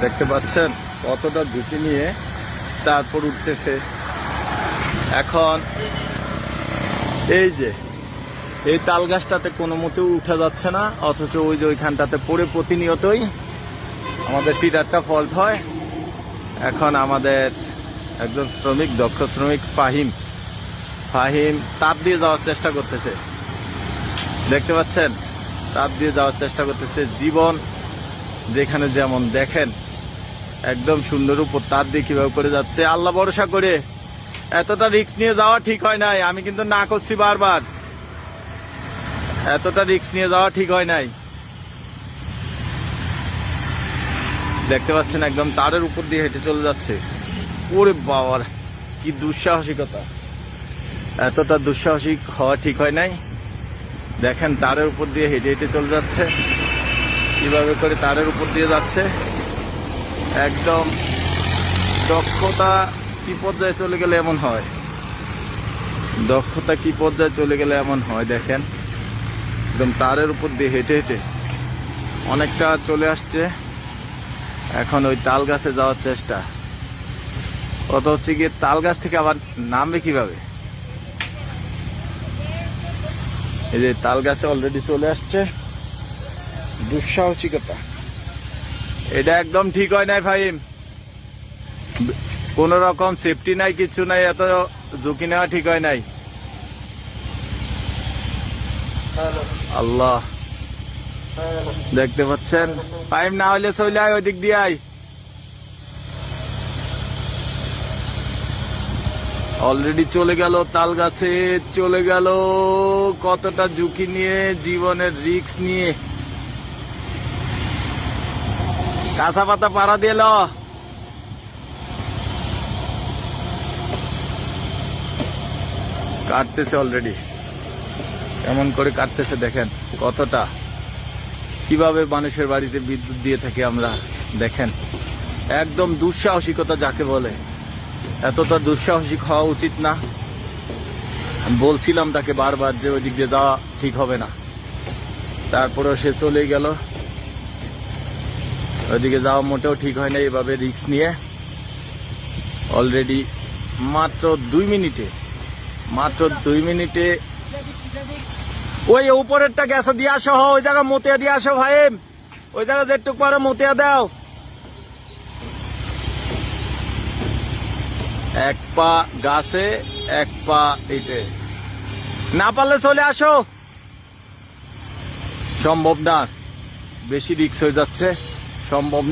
দেখতে পাচ্ছেন কতটা ঝুঁকি নিয়ে তারপর উঠতেছে। এখন এই যে এই তাল গাছটাতে কোনো মতেও উঠা যাচ্ছে না, অথচ ওই যে ওইখানটাতে পড়ে প্রতিনিয়তই আমাদের ফিডারটা ফল্ট হয়। এখন আমাদের একজন শ্রমিক, দক্ষ শ্রমিক ফাহিম তাপ দিয়ে যাওয়ার চেষ্টা করতেছে। দেখতে পাচ্ছেন তাপ দিয়ে যাওয়ার চেষ্টা করতেছে। জীবন যেখানে যেমন দেখেন একদম সুন্দর উপর তাপ দিয়ে কিভাবে করে যাচ্ছে। আল্লাহ ভরসা করে এতটা রিস্ক নিয়ে যাওয়া ঠিক হয় নাই। আমি কিন্তু না করছি বারবার, এতটা রিস্ক নিয়ে যাওয়া ঠিক হয় নাই। দেখতে পাচ্ছেন একদম তারের উপর দিয়ে হেঁটে চলে যাচ্ছে। ওরে বাবার কি দুঃসাহসিকতা! এতটা দুঃসাহসিক হওয়া ঠিক হয় নাই। দেখেন তারের উপর দিয়ে হেঁটে হেঁটে চলে যাচ্ছে, কিভাবে করে তারের উপর দিয়ে যাচ্ছে। একদম দক্ষতা কি পর্যায়ে চলে গেলে এমন হয়, দক্ষতা কি পর্যায়ে চলে গেলে এমন হয়। দেখেন একদম তারের উপর দিয়ে হেঁটে হেঁটে অনেকটা চলে আসছে। এখন ওই তাল গাছে যাওয়ার চেষ্টা। কত হচ্ছে গিয়ে তাল গাছ থেকে আবার নামবে কিভাবে। এই যে তাল গাছে অলরেডি চলে আসছে। দুঃসাহসিকতা, এটা একদম ঠিক হয় নাই ফাহিম। কোন রকম সেফটি নাই, কিছু নাই, এত ঝুঁকি নেওয়া ঠিক হয় নাই। আল্লাহ দেখতে পাচ্ছেন ফাহিম, না হলে চলে আয় ওই দিক দিয়ে আয়। অলরেডি চলে গেল তাল গাছে, চলে গেল। কতটা ঝুঁকি নিয়ে, জীবনের রিস্ক নিয়ে। কাঁচা পাতা পাড়া দিল, কাটতেছে অলরেডি। এমন করে কাটতেছে দেখেন কতটা, কিভাবে মানুষের বাড়িতে বিদ্যুৎ দিয়ে থাকি আমরা। দেখেন একদম দুঃসাহসিকতা যাকে বলে, এতটা দুঃসাহসিক হওয়া উচিত না। আমি বলছিলাম তাকে বারবার যে ওই দিক দিয়ে যাওয়া ঠিক হবে না, তারপরেও সে চলে গেল। ওইদিকে যাওয়া মোটেও ঠিক হয় না এভাবে রিস্ক নিয়ে। অলরেডি মাত্র 2 মিনিটে ওই উপরেরটা গ্যাসে দিয়ে আসো, ওই জায়গা মতিয়া দিয়ে আসো ভাইম, ওই জায়গা যেটুক পারো মতিয়া দাও। এক পা গাছে এক পা ইটে, না পারলে চলে আসো। সম্ভব না, বেশি রিস্ক হয়ে যাচ্ছে, সম্ভব না।